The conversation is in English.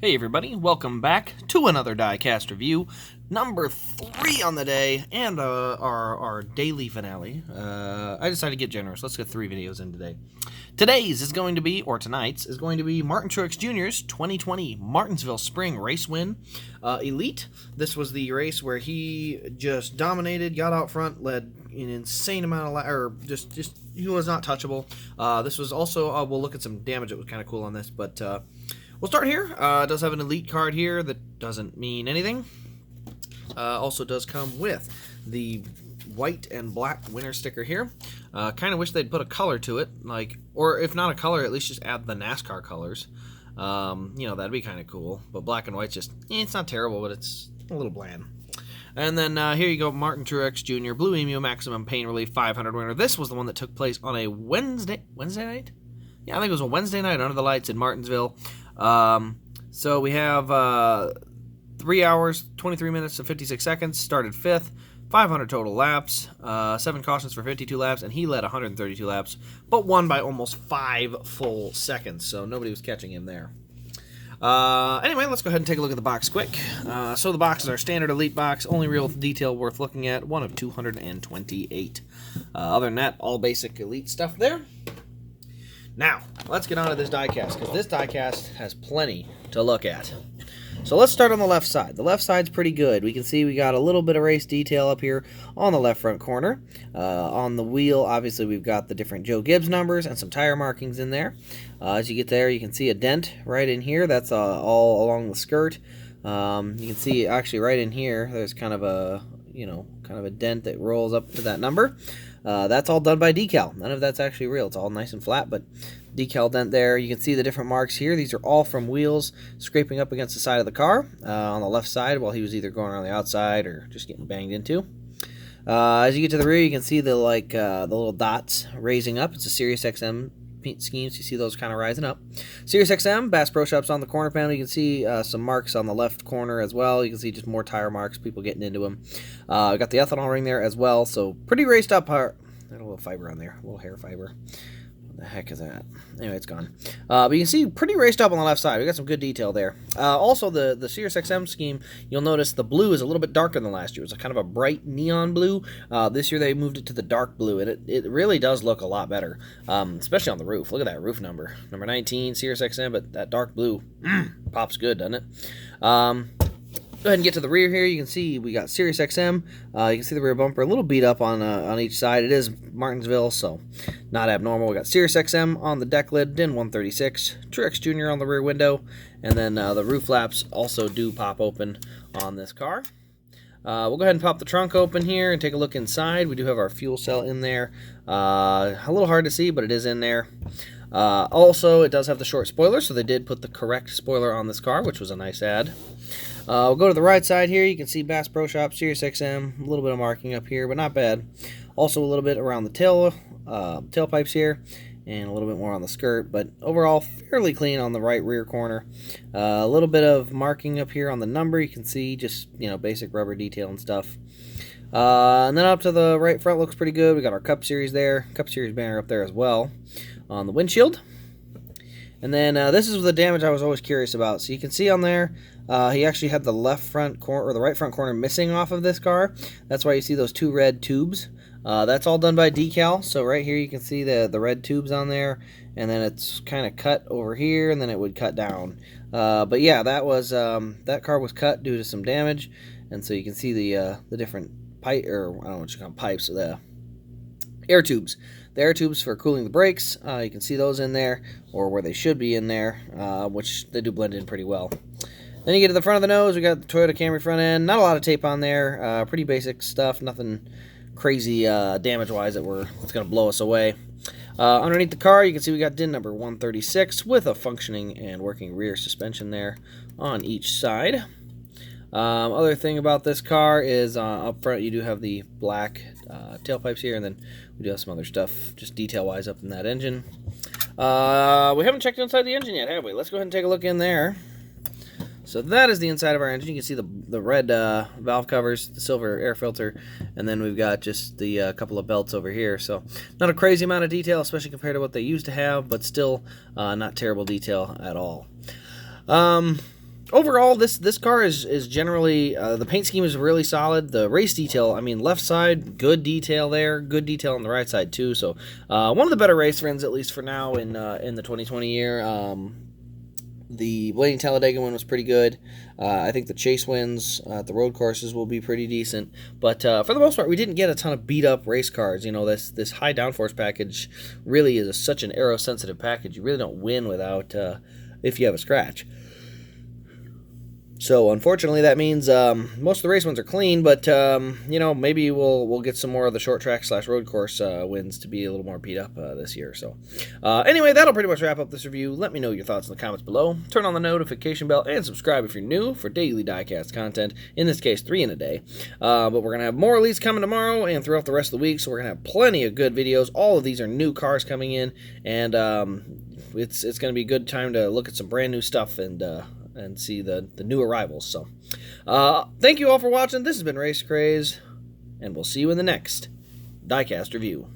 Hey everybody, welcome back to another Diecast review, number 3 on the day, and our daily finale. I decided to get generous. Let's get 3 videos in today. Tonight's is going to be Martin Truex Jr.'s 2020 Martinsville Spring Race Win Elite. This was the race where he just dominated, got out front, led an insane amount of he was not touchable. This was also, we'll look at some damage that was kind of cool on this, but we'll start here. It does have an elite card here that doesn't mean anything. Also does come with the white and black winner sticker here. Kind of wish they'd put a color to it, or if not a color, at least just add the NASCAR colors. That'd be kind of cool. But black and white's just, it's not terrible, but it's a little bland. And then here you go, Martin Truex Jr. Blue Emu Maximum Pain Relief 500 winner. This was the one that took place on a Wednesday night? Yeah, I think it was a Wednesday night under the lights in Martinsville. So we have 3 hours, 23 minutes, and 56 seconds. Started 5th, 500 total laps, 7 cautions for 52 laps, and he led 132 laps, but won by almost 5 full seconds, so nobody was catching him there. Anyway, let's go ahead and take a look at the box quick. So the box is our standard elite box, only real detail worth looking at, one of 228. Other than that, all basic elite stuff there. Now, let's get on to this diecast, because this diecast has plenty to look at. So let's start on the left side. The left side's pretty good. We can see we got a little bit of race detail up here on the left front corner. On the wheel, obviously, we've got the different Joe Gibbs numbers and some tire markings in there. As you get there, you can see a dent right in here. That's all along the skirt. You can see, actually, right in here, there's kind of a dent that rolls up to that number. That's all done by decal. None of that's actually real. It's all nice and flat, but decal dent there. You can see the different marks here. These are all from wheels scraping up against the side of the car on the left side while he was either going around the outside or just getting banged into. As you get to the rear, you can see the little dots raising up. It's a Sirius XM scheme, so you see those kind of rising up. Sirius XM, Bass Pro Shops on the corner panel. You can see some marks on the left corner as well. You can see just more tire marks, people getting into them. Got the ethanol ring there as well, so pretty raced up. There's a little fiber on there, a little hair fiber. What the heck is that? Anyway, it's gone. But you can see pretty raced up on the left side. We got some good detail there. Also, the Sirius XM scheme, you'll notice the blue is a little bit darker than last year. It was kind of a bright neon blue. This year they moved it to the dark blue, and it really does look a lot better, especially on the roof. Look at that roof number. Number 19, Sirius XM, but that dark blue pops good, doesn't it? Go ahead and get to the rear here. You can see we got Sirius XM. You can see the rear bumper a little beat up on each side. It is Martinsville, so not abnormal. We got Sirius XM on the deck lid, DIN 136, Truex Jr. on the rear window, and then the roof flaps also do pop open on this car. We'll go ahead and pop the trunk open here and take a look inside. We do have our fuel cell in there. A little hard to see, but it is in there. Also, it does have the short spoiler, so they did put the correct spoiler on this car, which was a nice add. We'll go to the right side here. You can see Bass Pro Shop, Sirius XM, a little bit of marking up here, but not bad. Also a little bit around the tailpipes here, and a little bit more on the skirt, but overall fairly clean on the right rear corner. A little bit of marking up here on the number. You can see just, basic rubber detail and stuff. And then up to the right front looks pretty good. We got our Cup Series there, Cup Series banner up there as well on the windshield. And then this is the damage I was always curious about. So you can see on there, he actually had the left front corner, or the right front corner missing off of this car. That's why you see those 2 red tubes. That's all done by decal. So right here you can see the red tubes on there, and then it's kind of cut over here, and then it would cut down. But yeah, that car was cut due to some damage, and so you can see the different pipe, or I don't know what you call them, pipes, the air tubes. The air tubes for cooling the brakes, you can see those in there, or where they should be in there, which they do blend in pretty well. Then you get to the front of the nose, we got the Toyota Camry front end. Not a lot of tape on there, pretty basic stuff, nothing crazy damage-wise that's going to blow us away. Underneath the car, you can see we got DIN number 136 with a functioning and working rear suspension there on each side. Other thing about this car is up front you do have the black tailpipes here, and then we do have some other stuff just detail-wise up in that engine. We haven't checked inside the engine yet, have we? Let's go ahead and take a look in there. So that is the inside of our engine. You can see the red valve covers, the silver air filter, and then we've got just the couple of belts over here. So not a crazy amount of detail, especially compared to what they used to have, but still not terrible detail at all. overall, this car is generally, the paint scheme is really solid. The race detail, I mean, left side, good detail there, good detail on the right side too. So one of the better race runs, at least for now, in the 2020 year. The Blading Talladega one was pretty good. I think the chase wins at the road courses will be pretty decent. But for the most part, we didn't get a ton of beat-up race cars. You know, this high downforce package really is such an aero-sensitive package. You really don't win without if you have a scratch. So, unfortunately, that means most of the race ones are clean, but, you know, maybe we'll get some more of the short track / road course wins to be a little more beat up this year. So, anyway, that'll pretty much wrap up this review. Let me know your thoughts in the comments below. Turn on the notification bell and subscribe if you're new for daily Diecast content, in this case, 3 in a day. But we're going to have more of these coming tomorrow and throughout the rest of the week, so we're going to have plenty of good videos. All of these are new cars coming in, and it's going to be a good time to look at some brand new stuff and see the new arrivals. So, thank you all for watching. This has been Race Craze, and we'll see you in the next Diecast review.